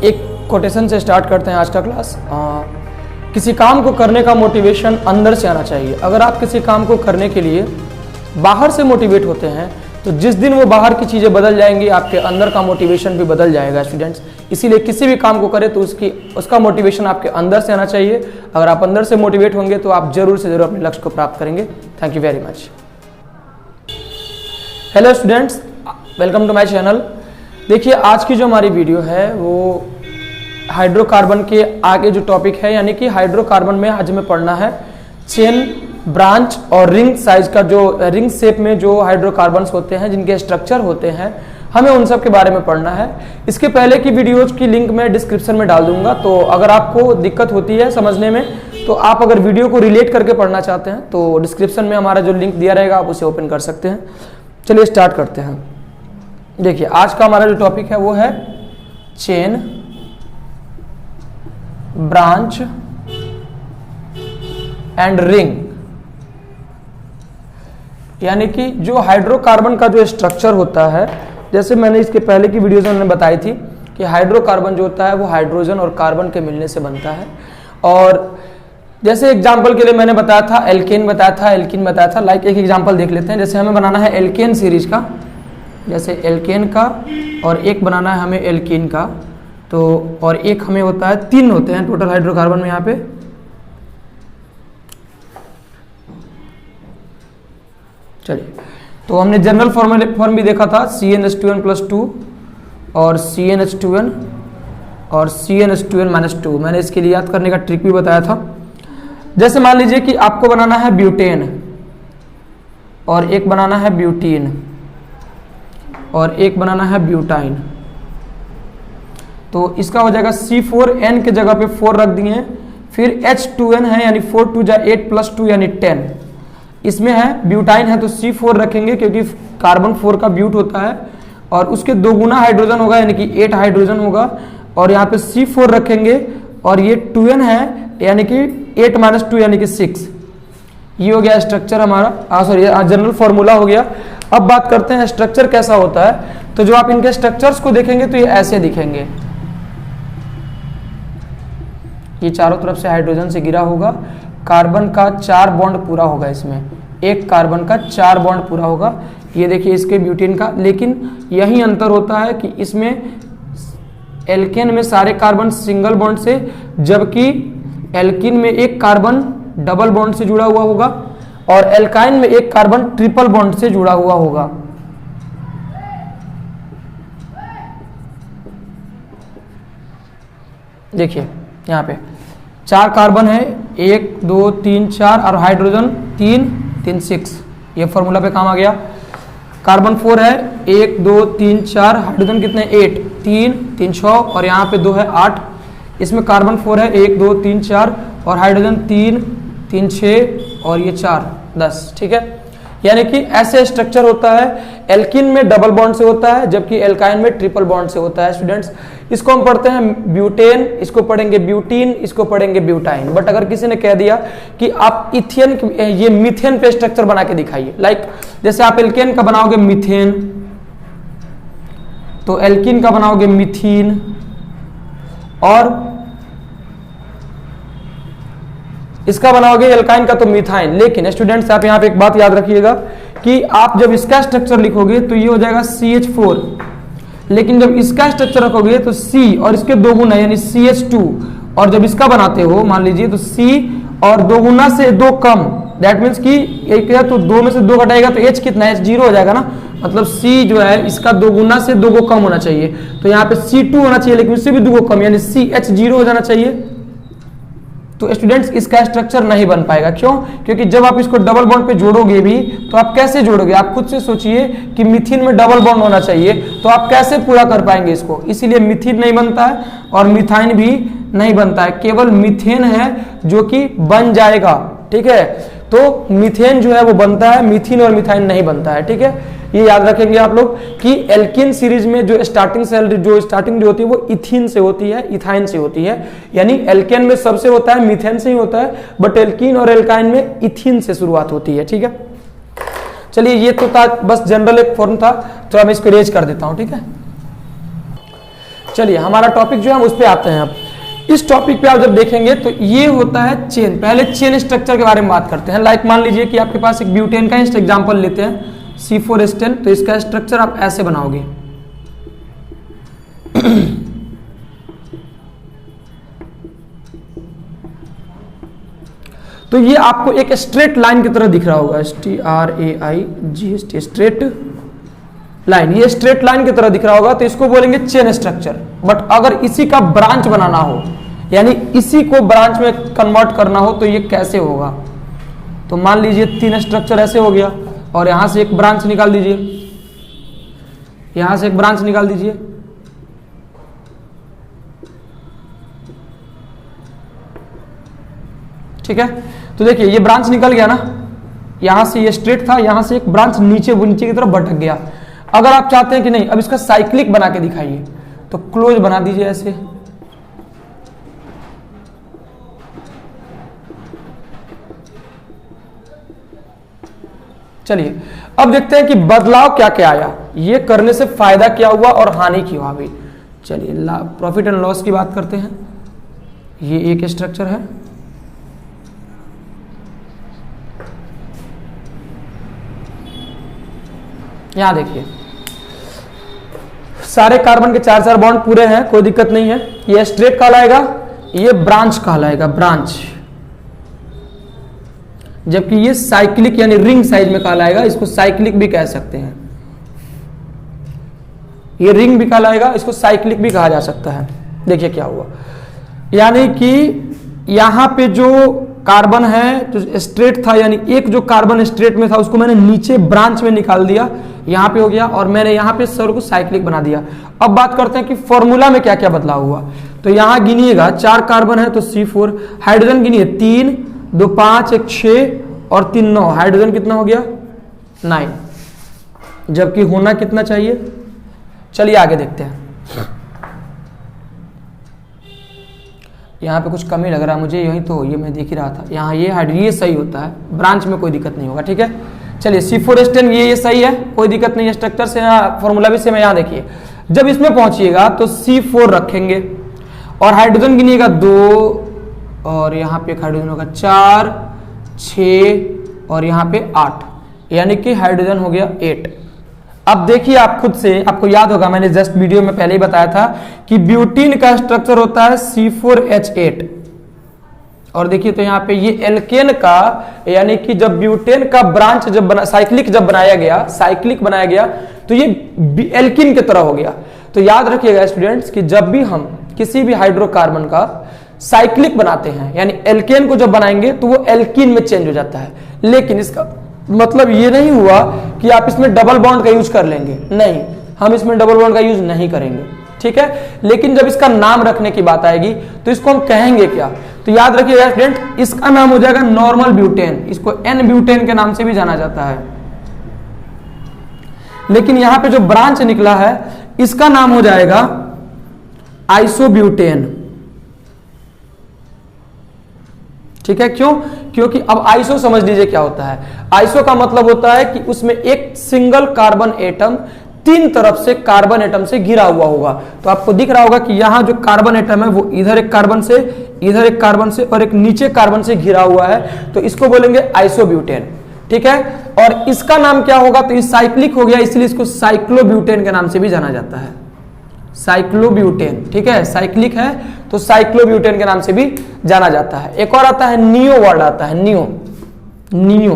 एक कोटेशन से स्टार्ट करते हैं आज का क्लास। किसी काम को करने का मोटिवेशन अंदर से आना चाहिए। अगर आप किसी काम को करने के लिए बाहर से मोटिवेट होते हैं तो जिस दिन वो बाहर की चीज़ें बदल जाएंगी आपके अंदर का मोटिवेशन भी बदल जाएगा स्टूडेंट्स। इसीलिए किसी भी काम को करें तो उसका मोटिवेशन आपके अंदर से आना चाहिए। अगर आप अंदर से मोटिवेट होंगे तो आप जरूर से जरूर अपने लक्ष्य को प्राप्त करेंगे। Thank you very much. Hello students, welcome to my channel. देखिए आज की जो हमारी वीडियो है वो हाइड्रोकार्बन के आगे जो टॉपिक है, यानी कि हाइड्रोकार्बन में आज हमें पढ़ना है चेन, ब्रांच और रिंग साइज का, जो रिंग शेप में जो हाइड्रोकार्बन्स होते हैं, जिनके स्ट्रक्चर होते हैं, हमें उन सब के बारे में पढ़ना है। इसके पहले की वीडियोज की लिंक मैं डिस्क्रिप्शन में डाल दूंगा, तो अगर आपको दिक्कत होती है समझने में तो आप अगर वीडियो को रिलेट करके पढ़ना चाहते हैं तो डिस्क्रिप्शन में हमारा जो लिंक दिया रहेगा आप उसे ओपन कर सकते हैं। चलिए स्टार्ट करते हैं। देखिए आज का हमारा जो टॉपिक है वो है चेन, ब्रांच एंड रिंग, यानी कि जो हाइड्रोकार्बन का जो स्ट्रक्चर होता है, जैसे मैंने इसके पहले की वीडियोज में बताई थी कि हाइड्रोकार्बन जो होता है वो हाइड्रोजन और कार्बन के मिलने से बनता है। और जैसे एग्जांपल के लिए मैंने बताया था एल्केन बताया था। लाइक एक एग्जांपल देख लेते हैं। जैसे हमें बनाना है एल्केन सीरीज का, जैसे एल्केन का, और एक बनाना है हमें एल्कीन का, तो और एक हमें होता है, 3 होते हैं टोटल हाइड्रोकार्बन में यहाँ पे। चलिए, तो हमने जनरल फॉर्म भी देखा था CnH2n+2 और CnH2n और CnH2n-2। मैंने इसके लिए याद करने का ट्रिक भी बताया था। जैसे मान लीजिए कि आपको बनाना है ब्यूटेन और एक बनाना है ब्यूटीन और एक बनाना है ब्यूटाइन, तो इसका हो जाएगा C4n के जगह पे 4 रख दिए, फिर H2n है यानी 4 2 जा 8 + 2 यानी 10। इसमें है ब्यूटाइन है तो C4 रखेंगे क्योंकि कार्बन 4 का ब्यूट होता है, और उसके 2 गुना हाइड्रोजन होगा यानी कि 8 हाइड्रोजन होगा, और यहाँ पे C4 रखेंगे, और ये 2n है यानी कि 8 - 2 यानी कि 6। ये हो गया स्ट्रक्चर हमारा, सॉरी जनरल फॉर्मूला हो गया। अब बात करते हैं स्ट्रक्चर कैसा होता है। तो जो आप इनके स्ट्रक्चर्स को देखेंगे तो ये ऐसे दिखेंगे। ये चारों तरफ से हाइड्रोजन से घिरा होगा, कार्बन का 4 बॉन्ड पूरा होगा, इसमें एक कार्बन का 4 बॉन्ड पूरा होगा। ये देखिए इसके ब्यूटेन का, लेकिन यही अंतर होता है कि इसमें एल्केन में सारे कार्बन सिंगल बॉन्ड से, जबकि एल्कीन में एक कार्बन डबल बॉन्ड से जुड़ा हुआ होगा और एल्काइन में एक कार्बन ट्रिपल बॉन्ड से जुड़ा हुआ होगा। देखिए यहाँ पे 4 कार्बन है, 1 2 3 4, और हाइड्रोजन 3 3 6। ये फॉर्मूला पे काम आ गया। कार्बन 4 है, 1 2 3 4, हाइड्रोजन कितने 8 3 3 6, और यहाँ पे 2 है 8। इसमें कार्बन 4 है, 1 2 3 4, और हाइड्रोजन 3 3 6, और ये 4 10। ठीक है, यानी कि ऐसे स्ट्रक्चर होता है। एल्कीन में डबल बॉन्ड से होता है जबकि एल्काइन में ट्रिपल बॉन्ड से होता है स्टूडेंट्स। इसको हम पढ़ते हैं ब्यूटेन, इसको पढ़ेंगे ब्यूटीन, इसको पढ़ेंगे ब्यूटाइन। बट अगर किसी ने कह दिया कि आप इथेन, ये मीथेन पे स्ट्रक्चर बना के दिखाइए, लाइक जैसे आप एल्केन का बनाओगे मीथेन, तो एल्कीन का बनाओगे मीथीन, और इसका बनाओगे एल्काइन का तो मीथाइन। लेकिन स्टूडेंट्स आप यहाँ पे एक बात याद रखिएगा कि आप जब इसका स्ट्रक्चर लिखोगे तो ये हो जाएगा CH4, लेकिन जब इसका स्ट्रक्चर रखोगे तो C और इसके 2 गुना यानी CH2, और जब इसका बनाते हो मान लीजिए तो C और 2 गुना से 2 कम, दैट मीन्स कि एक है तो 2 में से 2 घटाएगा तो H कितना है, H 0 हो जाएगा ना। मतलब C जो है इसका 2 गुना से 2 को कम होना चाहिए, तो यहाँ पे C2 होना चाहिए, लेकिन उससे भी 2 को कम यानी CH 0 हो जाना चाहिए। तो स्टूडेंट्स इसका स्ट्रक्चर नहीं बन पाएगा। क्यों? क्योंकि जब आप इसको डबल बॉन्ड पे जोड़ोगे भी तो आप कैसे जोड़ोगे, आप खुद से सोचिए कि मिथीन में डबल बॉन्ड होना चाहिए, तो आप कैसे पूरा कर पाएंगे इसको। इसीलिए मिथीन नहीं बनता है और मिथाइन भी नहीं बनता है, केवल मीथेन है जो कि बन जाएगा। ठीक है, तो मीथेन जो है वो बनता है, मीथीन और मिथाइन नहीं बनता है। ठीक है, ये याद रखेंगे आप लोग कि एल्कीन सीरीज में जो स्टार्टिंग जो होती है वो इथीन से होती है, इथाइन से होती है। यानी एल्केन में सबसे होता है मीथेन से ही होता है, बट एल्कीन और एल्काइन में इथीन से शुरुआत होती है। ठीक है, चलिए ये तो था बस जनरल एक फॉर्म था, तो मैं इसको रेज कर देता हूं। ठीक है, चलिए हमारा टॉपिक जो है हम उस पर आते हैं। अब इस टॉपिक पे आप जब देखेंगे तो ये होता है चेन। पहले चेन स्ट्रक्चर के बारे में बात करते हैं। लाइक मान लीजिए कि आपके पास एक ब्यूटेन का एग्जांपल लेते हैं C4H10, तो इसका स्ट्रक्चर आप ऐसे बनाओगे। तो ये आपको एक स्ट्रेट लाइन की तरह दिख रहा होगा, STRAIGHT, स्ट्रेट लाइन। ये स्ट्रेट लाइन की तरह दिख रहा होगा, तो इसको बोलेंगे चेन स्ट्रक्चर। बट अगर इसी का ब्रांच बनाना हो, यानी इसी को ब्रांच में कन्वर्ट करना हो, तो ये कैसे होगा? तो मान लीजिए 3 स्ट्रक्चर ऐसे हो गया और यहां से एक ब्रांच निकाल दीजिए, यहां से एक ब्रांच निकाल दीजिए। ठीक है, तो देखिए ये ब्रांच निकल गया ना, यहां से ये स्ट्रेट था, यहां से एक ब्रांच नीचे की तरफ भटक गया। अगर आप चाहते हैं कि नहीं अब इसका साइक्लिक बना के दिखाइए, तो क्लोज बना दीजिए ऐसे। चलिए अब देखते हैं कि बदलाव क्या क्या आया, ये करने से फायदा क्या हुआ और हानि क्या हुई। चलिए प्रॉफिट एंड लॉस की बात करते हैं। ये एक स्ट्रक्चर है, यहां देखिए सारे कार्बन के 4 बॉन्ड पूरे हैं, कोई दिक्कत नहीं है। ये स्ट्रेट कहलाएगा, ये ब्रांच कहलाएगा, ब्रांच। जबकि ये साइक्लिक यानी रिंग साइज में कहलाएगा, इसको साइक्लिक भी कह सकते हैं। ये रिंग भी कहलाएगा, इसको साइक्लिक भी कहा जा सकता है। देखिए क्या हुआ, यानी कि यहां पे जो कार्बन है जो स्ट्रेट था, यानी एक जो कार्बन स्ट्रेट में था उसको मैंने नीचे ब्रांच में निकाल दिया, यहां पे हो गया, और मैंने यहां पे सर को साइक्लिक बना दिया। अब बात करते हैं कि फॉर्मूला में क्या क्या बदलाव हुआ। तो यहां गिनिएगा 4 कार्बन है तो C4, हाइड्रोजन गिनिए 3, 2 5, 1 6 और 3 9, हाइड्रोजन कितना हो गया 9, जबकि होना कितना चाहिए। चलिए आगे देखते हैं। यहाँ पे कुछ कमी लग रहा है मुझे, यही तो ये मैं देख ही रहा था। यहाँ ये हाइड्रोजन ये सही होता है, ब्रांच में कोई दिक्कत नहीं होगा। ठीक है, चलिए C4H10 ये सही है, कोई दिक्कत नहीं है। स्ट्रक्चर से फॉर्मूला भी सेम है। यहाँ देखिए जब इसमें पहुंचिएगा तो C4 रखेंगे और हाइड्रोजन गिनिएगा 2 और यहाँ पे एक हाइड्रोजन होगा 4 6 और यहाँ पे 8, यानी कि हाइड्रोजन हो गया 8। अब देखिए आप खुद से, आपको याद होगा मैंने जस्ट वीडियो में पहले ही बताया था कि ब्यूटीन का स्ट्रक्चर होता है C4H8। और देखिए तो यहाँ पे ये एल्केन का, यानी कि जब ब्यूटेन का ब्रांच जब साइक्लिक बनाया गया तो ये एल्किन की तरह हो गया। तो याद रखिएगा स्टूडेंट्स कि जब भी हम किसी भी हाइड्रोकार्बन का साइक्लिक बनाते हैं, यानी एल्केन को जब बनाएंगे तो वो एल्किन में चेंज हो जाता है। लेकिन इसका मतलब ये नहीं हुआ कि आप इसमें डबल बॉन्ड का यूज कर लेंगे, नहीं, हम इसमें डबल बॉन्ड का यूज नहीं करेंगे। ठीक है, लेकिन जब इसका नाम रखने की बात आएगी तो इसको हम कहेंगे क्या, तो याद रखिएगा स्टूडेंट, इसका नाम हो जाएगा नॉर्मल ब्यूटेन, इसको N ब्यूटेन के नाम से भी जाना जाता है। लेकिन यहां पे जो ब्रांच निकला है इसका नाम हो जाएगा आइसोब्यूटेन। ठीक है, क्यों? क्योंकि अब आइसो समझ लीजिए क्या होता है। आइसो का मतलब होता है कि उसमें एक सिंगल कार्बन एटम 3 तरफ से कार्बन एटम से घिरा हुआ होगा। तो आपको दिख रहा होगा कि यहां जो कार्बन एटम है वो इधर एक कार्बन से, इधर एक कार्बन से और एक नीचे कार्बन से घिरा हुआ है, तो इसको बोलेंगे आइसोब्यूटेन। ठीक है, और इसका नाम क्या होगा, तो ये साइक्लिक हो गया, इसलिए इसको साइक्लोब्यूटेन के नाम से भी जाना जाता है, साइक्लोब्यूटेन। ठीक है, साइक्लिक है तो साइक्लोब्यूटेन के नाम से भी जाना जाता है। एक और आता है नियो, वर्ड आता है नियो। नियो,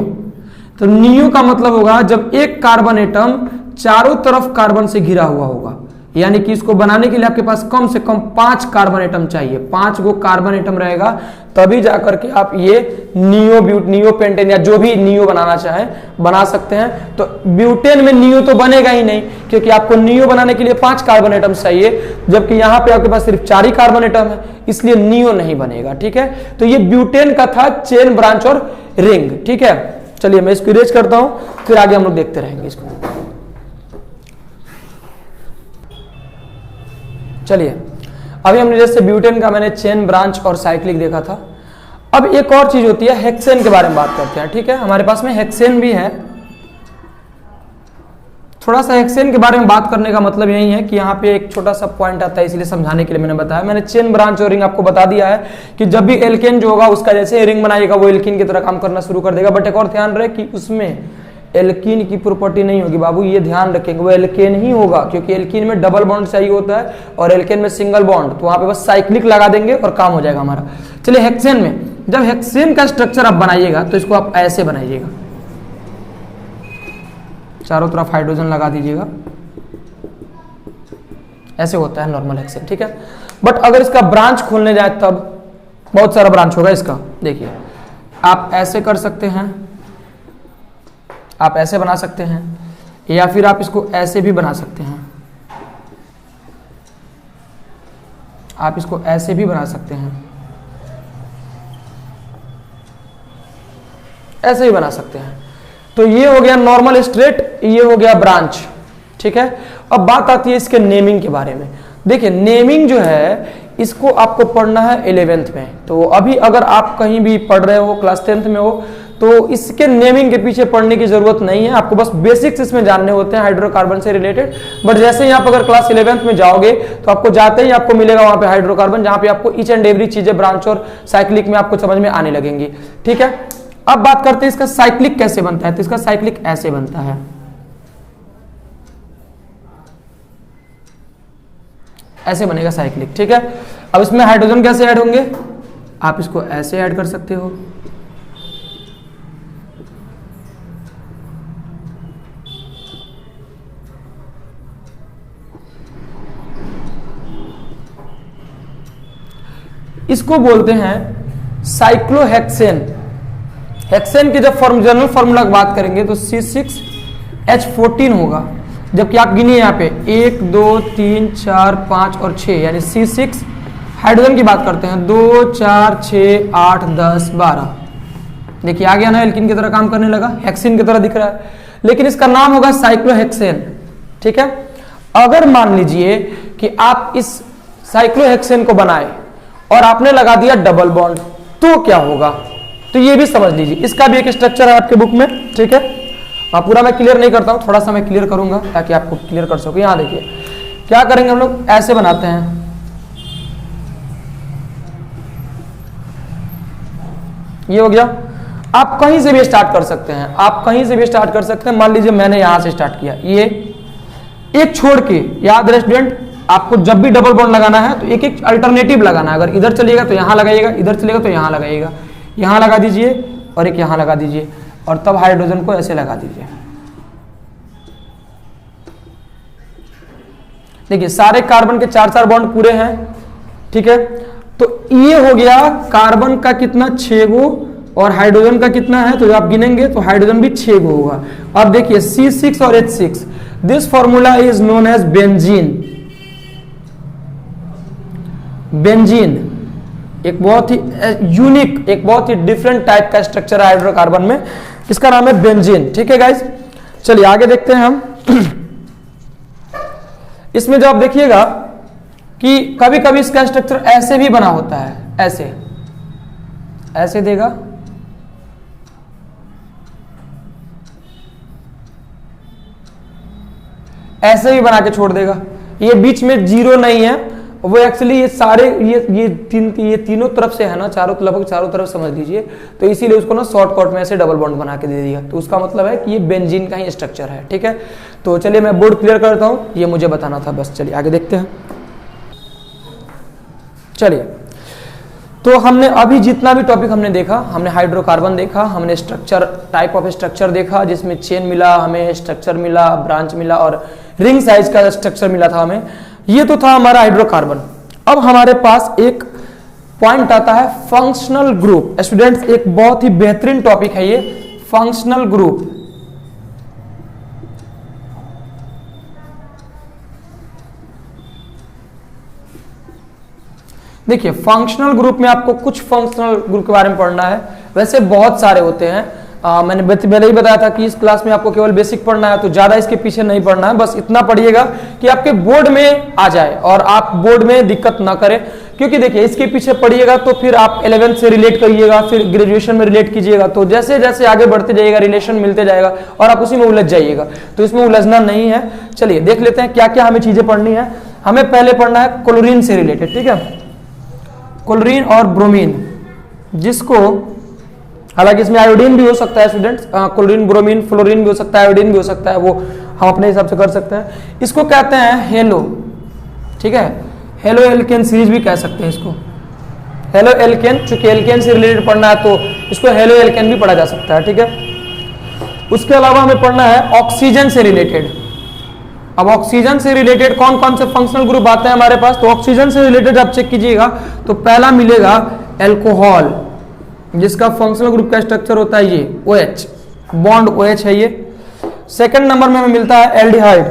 तो नियो का मतलब होगा जब एक कार्बन एटम चारों तरफ कार्बन से घिरा हुआ होगा, यानी कि इसको बनाने के लिए आपके पास कम से कम 5 कार्बन एटम चाहिए, 5 गो कार्बन एटम रहेगा, तभी जाकर के आप ये नियो पेंटेन या जो भी नियो बनाना चाहे बना सकते हैं। तो ब्यूटेन में नियो तो बनेगा ही नहीं, क्योंकि आपको नियो बनाने के लिए 5 कार्बन एटम चाहिए, जबकि यहां पे आपके पास सिर्फ 4 ही कार्बन एटम है, इसलिए नियो नहीं बनेगा। ठीक है, तो ये ब्यूटेन का था चेन, ब्रांच और रिंग। ठीक है, चलिए मैं इसको इरेज करता हूं, फिर आगे हम लोग देखते रहेंगे इसको। चलिए अभी हमने जैसे ब्यूटेन का मैंने चेन, ब्रांच और साइक्लिक देखा था। अब एक और चीज होती है, हेक्सेन के बारे में बात करते हैं। ठीक है, हमारे पास में हेक्सेन भी है, थोड़ा सा हेक्सेन के बारे में बात करने का मतलब यही है कि यहाँ पे एक छोटा सा पॉइंट आता है, इसलिए समझाने के लिए मैंने बताया। मैंने चेन, ब्रांच और रिंग आपको बता दिया है कि जब भी एल्केन जो होगा उसका जैसे रिंग बनाएगा वो एल्कीन की तरह काम करना शुरू कर देगा। बट एक और ध्यान रहे कि उसमें एल्कीन की प्रॉपर्टी नहीं होगी बाबू, ये ध्यान रखेंगे, वो एल्केन ही होगा, क्योंकि एल्कीन में डबल बॉन्ड चाहिए होता है और एल्केन में सिंगल बॉन्ड, तो वहां पे बस साइक्लिक लगा देंगे और काम हो जाएगा हमारा। चलिए हेक्सेन में, जब हेक्सेन का स्ट्रक्चर आप बनाइएगा तो इसको आप ऐसे बनाइएगा, चारों तरफ हाइड्रोजन लगा दीजिएगा, ऐसे होता है नॉर्मल हेक्सेन, ठीक है। बट अगर इसका ब्रांच खोलने जाए तब बहुत सारा ब्रांच होगा इसका। देखिए आप ऐसे कर सकते हैं, आप ऐसे बना सकते हैं, या फिर आप इसको ऐसे भी बना सकते हैं, आप इसको ऐसे भी बना सकते हैं, ऐसे ही बना सकते हैं। तो ये हो गया नॉर्मल स्ट्रेट, ये हो गया ब्रांच, ठीक है। अब बात आती है इसके नेमिंग के बारे में। देखिए नेमिंग जो है इसको आपको पढ़ना है 11th में, तो अभी अगर आप कहीं भी पढ़ रहे हो, क्लास 10th में हो, तो इसके नेमिंग के पीछे पढ़ने की जरूरत नहीं है, आपको बस बेसिक्स इसमें जानने होते हैं हाइड्रोकार्बन से रिलेटेड। बट जैसे ही आप अगर क्लास 11th में जाओगे तो आपको जाते ही आपको मिलेगा वहां पे हाइड्रोकार्बन, जहां पे आपको ईच एंड एवरी चीजें ब्रांच और साइक्लिक में आपको समझ में आने लगेंगी, ठीक है। अब बात करते हैं इसका साइक्लिक कैसे बनता है। तो इसका साइक्लिक ऐसे बनता है, ऐसे बनेगा साइक्लिक, ठीक है। अब इसमें हाइड्रोजन कैसे ऐड होंगे, आप इसको ऐसे ऐड कर सकते हो, इसको बोलते हैं साइक्लोहेक्सेन। हेक्सेन की जब जनरल फॉर्मूला की बात करेंगे तो C6H14 होगा, जबकि आप गिनिए यहाँ पे 1 2 3 4 5 और 6 यानी C6। हाइड्रोजन की बात करते हैं 2 4 6 8 10 12। देखिए आ गया ना, एल्कीन की तरह काम करने लगा, हेक्सेन की तरह दिख रहा है, लेकिन इसका नाम होगा साइक्लोहेक्सेन, ठीक है। अगर मान लीजिए कि आप इस साइक्लोहेक्सेन को बनाए और आपने लगा दिया डबल बॉन्ड, तो क्या होगा, तो ये भी समझ लीजिए। इसका भी एक स्ट्रक्चर है आपके बुक में, ठीक है। पूरा मैं क्लियर नहीं करता हूं, थोड़ा सा मैं क्लियर करूंगा ताकि आपको क्लियर कर सको। यहां देखिए क्या करेंगे हम लोग, ऐसे बनाते हैं, ये हो गया। आप कहीं से भी स्टार्ट कर सकते हैं, आप कहीं से भी स्टार्ट कर सकते हैं। मान लीजिए मैंने यहां से स्टार्ट किया, ये एक छोड़ के, याद रहे स्टूडेंट, आपको जब भी डबल बॉन्ड लगाना है तो एक एक अल्टरनेटिव लगाना है। अगर इधर चलिएगा तो यहां लगाइएगा, इधर चलेगा तो यहां लगाइएगा, यहां लगा दीजिए और एक यहां लगा दीजिए, और तब हाइड्रोजन को ऐसे लगा दीजिए। देखिए सारे कार्बन के 4-4 बॉन्ड पूरे हैं, ठीक है। तो ये हो गया कार्बन का कितना, 6 गो, और हाइड्रोजन का कितना है, तो जब आप गिनेंगे तो हाइड्रोजन भी 6 गो होगा। अब देखिए C6 और H6, this formula is known as benzene. Benzene एक बहुत ही यूनिक, एक बहुत ही डिफरेंट टाइप का स्ट्रक्चर है हाइड्रोकार्बन में, इसका नाम है बेंजीन, ठीक है गाइस। चलिए आगे देखते हैं हम। इसमें जब आप देखिएगा कि कभी कभी इसका स्ट्रक्चर ऐसे भी बना होता है, ऐसे ऐसे देगा, ऐसे भी बना के छोड़ देगा, ये बीच में जीरो नहीं है, वो एक्चुअली ये सारे ये तीनों तरफ से है ना, लगभग चारों तरफ समझ लीजिए, तो इसीलिए उसको ना शॉर्टकट में ऐसे डबल बॉन्ड बना के दे दिया। तो उसका मतलब है कि ये बेंजीन का ही स्ट्रक्चर है, ठीक है। तो चलिए मैं बोर्ड क्लियर करता हूं, ये मुझे बताना था बस। चलिए आगे देखते हैं। चलिए तो हमने अभी जितना भी टॉपिक हमने देखा, हमने हाइड्रोकार्बन देखा, हमने स्ट्रक्चर, टाइप ऑफ स्ट्रक्चर देखा, जिसमें चेन मिला, हमें स्ट्रक्चर मिला, ब्रांच मिला और रिंग साइज का स्ट्रक्चर मिला था हमें। ये तो था हमारा हाइड्रोकार्बन। अब हमारे पास एक पॉइंट आता है फंक्शनल ग्रुप। स्टूडेंट्स एक बहुत ही बेहतरीन टॉपिक है ये, फंक्शनल ग्रुप। देखिए फंक्शनल ग्रुप में आपको कुछ फंक्शनल ग्रुप के बारे में पढ़ना है, वैसे बहुत सारे होते हैं। मैंने पहले ही बताया था कि इस क्लास में आपको केवल बेसिक पढ़ना है, तो ज्यादा इसके पीछे नहीं पढ़ना है, बस इतना पढ़िएगा कि आपके बोर्ड में आ जाए और आप बोर्ड में दिक्कत ना करें। क्योंकि देखिए इसके पीछे पढ़िएगा तो फिर आप 11th से रिलेट करिएगा, फिर ग्रेजुएशन में रिलेट कीजिएगा, तो जैसे जैसे आगे बढ़ते जाइएगा रिलेशन मिलते जाएगा और आप उसी में उलझ जाइएगा, तो इसमें उलझना नहीं है। चलिए देख लेते हैं क्या क्या हमें चीजें पढ़नी है। हमें पहले पढ़ना है क्लोरीन से रिलेटेड, ठीक है, क्लोरीन और ब्रोमीन, जिसको हालांकि इसमें आयोडीन भी हो सकता है स्टूडेंट्स, क्लोरीन ब्रोमीन फ्लोरीन भी हो सकता है, आयोडीन भी हो सकता है, वो हम अपने हिसाब से कर सकते हैं। इसको कहते हैं हेलो, ठीक है, हेलो एल्केन सीरीज भी कह सकते हैं इसको, हेलो एल्केन, चूंकि एल्केन से रिलेटेड पढ़ना है तो इसको हेलो एल्केन भी पढ़ा जा सकता है, ठीक है। उसके अलावा हमें पढ़ना है ऑक्सीजन से रिलेटेड। अब ऑक्सीजन से रिलेटेड कौन कौन से फंक्शनल ग्रुप आते हैं हमारे पास, तो ऑक्सीजन से रिलेटेड आप चेक कीजिएगा तो पहला मिलेगा एल्कोहल, जिसका फंक्शनल ग्रुप का स्ट्रक्चर होता है ये OH, बॉन्ड OH है ये। सेकंड नंबर में हमें मिलता है एल्डिहाइड,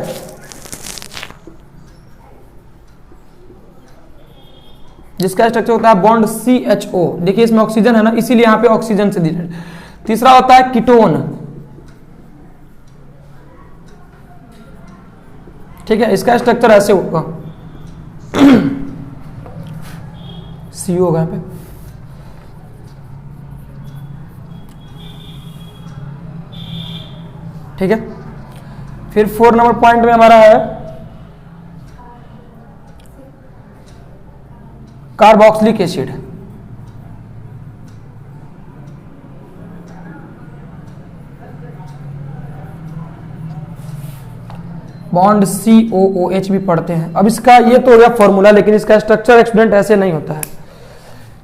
जिसका स्ट्रक्चर होता है बॉन्ड CHO, देखिए इसमें ऑक्सीजन है ना, इसीलिए यहां पे ऑक्सीजन से रिलेटेड। तीसरा होता है कीटोन, ठीक है, इसका स्ट्रक्चर ऐसे होगा CO होगा यहाँ पे, ठीक है। फिर 4 नंबर पॉइंट में हमारा है कार्बोक्सिलिक एसिड, बॉन्ड COOH भी पढ़ते हैं। अब इसका ये तो हो गया फॉर्मूला, लेकिन इसका स्ट्रक्चर स्टूडेंट ऐसे नहीं होता है।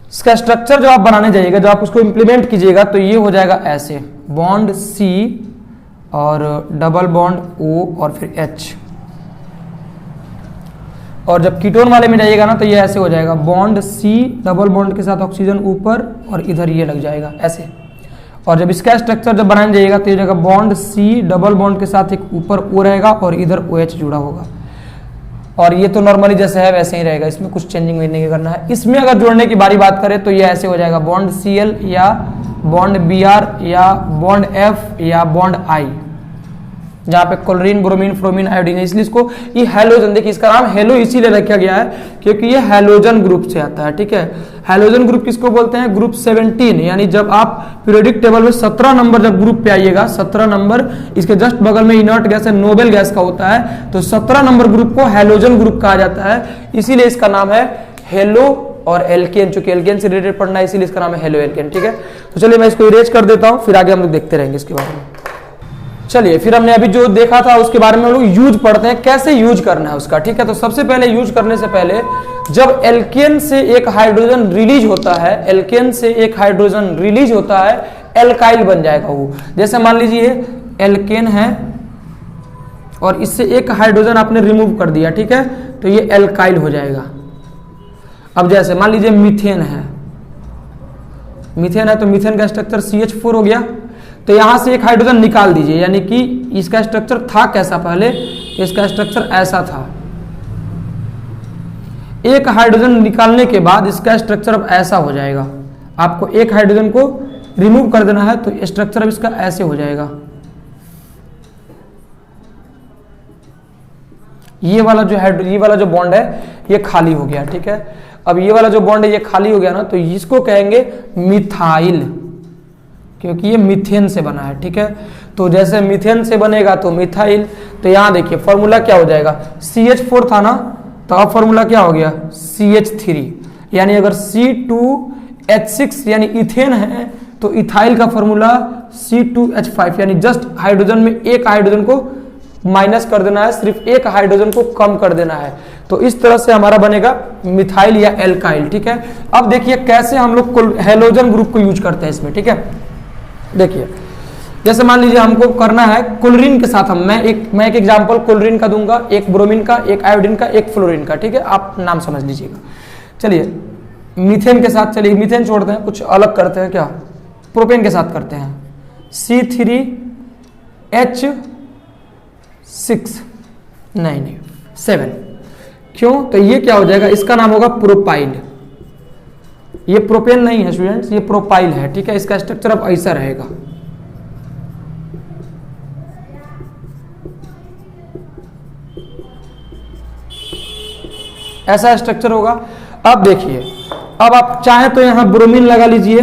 इसका स्ट्रक्चर जो आप बनाने जाइएगा, जो आप उसको इंप्लीमेंट कीजिएगा तो ये हो जाएगा ऐसे, बॉन्ड C और डबल बॉन्ड O और फिर H। और जब कीटोन वाले में जाइएगा ना तो ये ऐसे हो जाएगा, बॉन्ड C डबल बॉन्ड के साथ ऑक्सीजन ऊपर और इधर ये लग जाएगा ऐसे। और जब इसका स्ट्रक्चर जब बनाने जाइएगा तो ये जगह बॉन्ड C डबल बॉन्ड के साथ एक ऊपर O रहेगा और इधर OH जुड़ा होगा। और ये तो नॉर्मली जैसे है वैसे ही रहेगा, इसमें कुछ चेंजिंग नहीं करना है। इसमें अगर जोड़ने की बारी बात करें तो ये ऐसे हो जाएगा, बॉन्ड Cl या बॉन्ड Br या बॉन्ड F या बॉन्ड I, जहाँ पे क्लोरीन ब्रोमीन फ्रोमीन आयोडीन है, इसलिए इसको ये हैलोजन, देखिए इसका नाम हेलो इसीलिए रखा गया है क्योंकि ये हैलोजन ग्रुप से आता है, ठीक है। हैलोजन ग्रुप किसको बोलते हैं, ग्रुप 17, यानी जब आप पीरियोडिक टेबल में 17 नंबर जब ग्रुप पे आइएगा, 17 नंबर इसके जस्ट बगल में इनर्ट गैस है, नोबेल गैस का होता है, तो 17 नंबर ग्रुप को हैलोजन ग्रुप कहा जाता है, इसीलिए इसका नाम है हेलो और एल्केन, चूंकि एल्केन से रिलेटेड पढ़ना है इसीलिए इसका नाम है हेलो एल्केन, ठीक है। तो चलिए मैं इसको इरेज कर देता हूं, फिर आगे हम लोग देखते रहेंगे इसके बारे में। चलिए फिर हमने अभी जो देखा था उसके बारे में हम लोग यूज पढ़ते हैं, कैसे यूज करना है उसका, ठीक है। तो सबसे पहले यूज करने से पहले जब एल्केन से एक हाइड्रोजन रिलीज होता है, एल्केन से एक हाइड्रोजन रिलीज होता है, एल्काइल बन जाएगा वो। जैसे मान लीजिए एल्केन है और इससे एक हाइड्रोजन आपने रिमूव कर दिया, ठीक है, तो ये एल्काइल हो जाएगा। अब जैसे मान लीजिए मीथेन है, मीथेन है तो मीथेन का स्ट्रक्चर CH4 हो गया, तो यहां से एक हाइड्रोजन निकाल दीजिए, यानी कि इसका स्ट्रक्चर था कैसा पहले, तो इसका स्ट्रक्चर ऐसा था। एक हाइड्रोजन निकालने के बाद इसका स्ट्रक्चर अब ऐसा हो जाएगा। आपको एक हाइड्रोजन को रिमूव कर देना है तो स्ट्रक्चर अब इसका ऐसे हो जाएगा। ये वाला जो बॉन्ड है ये खाली हो गया, ठीक है। अब ये वाला जो बॉन्ड है ये खाली हो गया ना, तो इसको कहेंगे मिथाइल, क्योंकि ये मीथेन से बना है, ठीक है। तो जैसे मीथेन से बनेगा तो मिथाइल, तो यहां देखिए फॉर्मूला क्या हो जाएगा, CH4 था ना, तो अब फॉर्मूला क्या हो गया CH3, यानी अगर C2H6 यानी इथेन है तो इथाइल का फॉर्मूला C2H5, यानी जस्ट हाइड्रोजन में एक हाइड्रोजन को माइनस कर देना है, सिर्फ एक हाइड्रोजन को कम कर देना है, तो इस तरह से हमारा बनेगा मिथाइल या एल्काइल, ठीक है। अब देखिए कैसे हम लोग हेलोजन ग्रुप को यूज करते हैं इसमें, ठीक है। देखिए जैसे मान लीजिए हमको करना है क्लोरीन के साथ, मैं एक एग्जांपल क्लोरीन का दूंगा, एक ब्रोमीन का, एक आयोडीन का, एक फ्लोरीन का, ठीक है, आप नाम समझ लीजिएगा। चलिए मीथेन के साथ, चलिए मीथेन छोड़ते हैं, कुछ अलग करते हैं, क्या प्रोपेन के साथ करते हैं, C3H6 नहीं 7, क्यों, तो ये क्या हो जाएगा, इसका नाम होगा प्रोपाइल। ये प्रोपेन नहीं है स्टूडेंट्स, ये प्रोपाइल है, ठीक है। इसका स्ट्रक्चर अब ऐसा रहेगा, ऐसा स्ट्रक्चर होगा। अब देखिए, अब आप चाहे तो यहां ब्रोमीन लगा लीजिए।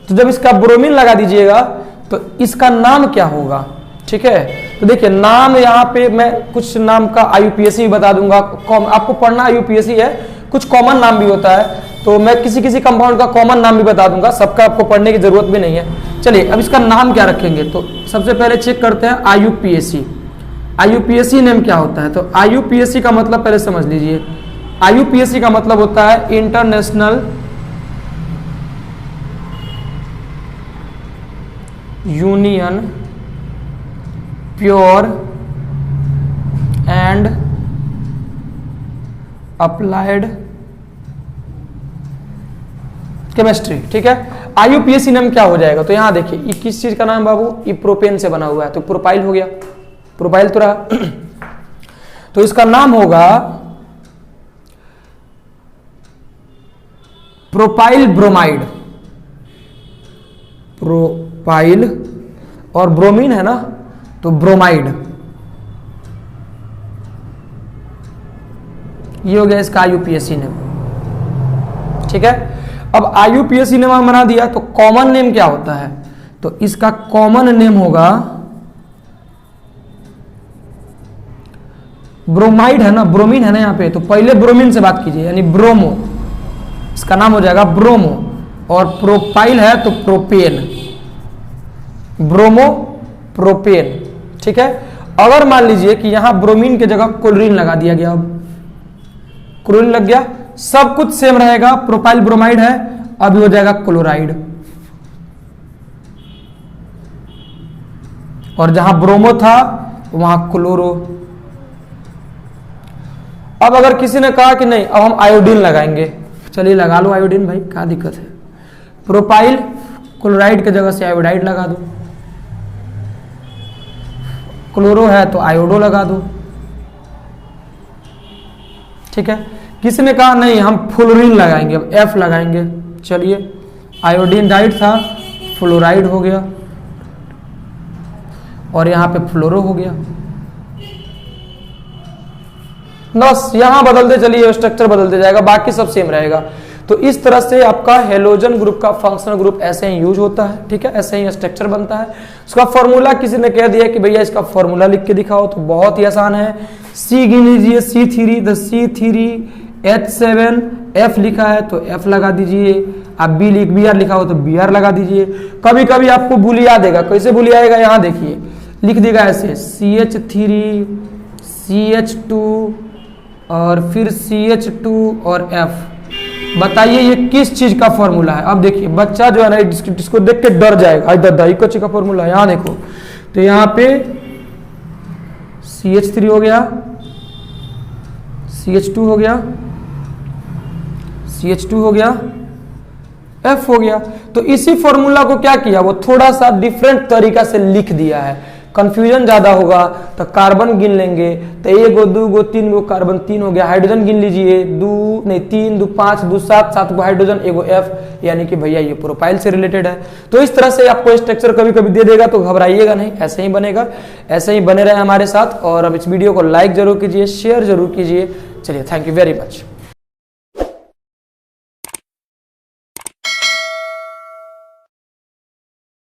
तो जब इसका ब्रोमीन लगा दीजिएगा तो इसका नाम क्या होगा, ठीक है। तो देखिए नाम यहाँ पे मैं कुछ नाम का आईयूपीएसी बता दूंगा, आपको पढ़ना आईयूपीएसी है, कुछ कॉमन नाम भी होता है, तो मैं किसी किसी कंपाउंड का कॉमन नाम भी बता दूंगा, सबका आपको पढ़ने की जरूरत भी नहीं है। चलिए अब इसका नाम क्या रखेंगे, तो सबसे पहले चेक करते हैं आईयूपीएसी। आईयूपीएसी नेम क्या होता है, तो आईयूपीएसी का मतलब पहले समझ लीजिए। आईयूपीएसी का मतलब होता है international union pure and applied chemistry, ठीक है। आईयूपीएसी नाम क्या हो जाएगा, तो यहां देखिए ये किस चीज का नाम बाबू, ये प्रोपेन से बना हुआ है, तो प्रोपाइल हो गया, प्रोपाइल तो रहा। तो इसका नाम होगा प्रोपाइल ब्रोमाइड, प्रोपाइल और ब्रोमीन है ना, तो ब्रोमाइड, ये हो गया इसका आईयूपीएसी नेम, ठीक है। अब आईयूपीएसी नेम हम बना दिया, तो कॉमन नेम क्या होता है, तो इसका कॉमन नेम होगा ब्रोमाइड है ना, ब्रोमीन है ना यहाँ पे, तो पहले ब्रोमीन से बात कीजिए, यानी ब्रोमो, इसका नाम हो जाएगा ब्रोमो। और प्रोपाइल है तो प्रोपेन, ब्रोमो प्रोपेन, ठीक है। अगर मान लीजिए कि यहां ब्रोमीन की जगह क्लोरीन लगा दिया गया, अब क्लोरीन लग गया, सब कुछ सेम रहेगा, प्रोपाइल ब्रोमाइड है, अब हो जाएगा क्लोराइड। और जहां ब्रोमो था वहां क्लोरो। अब अगर किसी ने कहा कि नहीं अब हम आयोडीन लगाएंगे, चलिए लगा लो आयोडीन भाई, क्या दिक्कत है। प्रोपाइल क्लोराइड की जगह से आयोडाइड लगा दो, क्लोरो है तो आयोडो लगा दो, ठीक है। किसी ने कहा नहीं हम फ्लोरीन लगाएंगे, अब एफ लगाएंगे, चलिए आयोडीन डाइड था, फ्लोराइड हो गया, और यहां पे फ्लोरो हो गया। बस यहां बदलते चलिए, स्ट्रक्चर बदलते जाएगा, बाकी सब सेम रहेगा। तो इस तरह से आपका हेलोजन ग्रुप का फंक्शनल ग्रुप ऐसे ही यूज होता है, ठीक है, ऐसे ही स्ट्रक्चर बनता है। उसका फॉर्मूला किसी ने कह दिया कि भैया इसका फॉर्मूला लिख के दिखाओ, तो बहुत ही आसान है, सी गिन लीजिए, C3H7F लिखा है तो F लगा दीजिए, आप Br लिखा हो तो Br लगा दीजिए। कभी कभी आपको बुलिया देगा, कैसे बुलिया आएगा, यहां देखिए लिख देगा ऐसे CH3 CH2 और फिर CH2 और F। बताइए ये किस चीज का फॉर्मूला है। अब देखिए बच्चा जो है ना इसको देख के डर जाएगा, दादा को चीज का फॉर्मूला है, यहां देखो, तो यहां पे CH3 हो गया, CH2 हो गया, CH2 हो गया, F हो गया। तो इसी फॉर्मूला को क्या किया, वो थोड़ा सा डिफरेंट तरीका से लिख दिया है। कंफ्यूजन ज्यादा होगा तो कार्बन गिन लेंगे, तो 1 गो 2 गो 3 गो कार्बन 3 हो गया, हाइड्रोजन गिन लीजिए 3 2 5 2 7 गो हाइड्रोजन, 1 गो F, यानी कि भैया ये प्रोपाइल से रिलेटेड है। तो इस तरह से आपको स्ट्रक्चर कभी कभी दे देगा तो घबराइएगा नहीं, ऐसे ही बनेगा, ऐसे ही बने रहे हमारे साथ। और अब इस वीडियो को लाइक जरूर कीजिए, शेयर जरूर कीजिए। चलिए थैंक यू वेरी मच।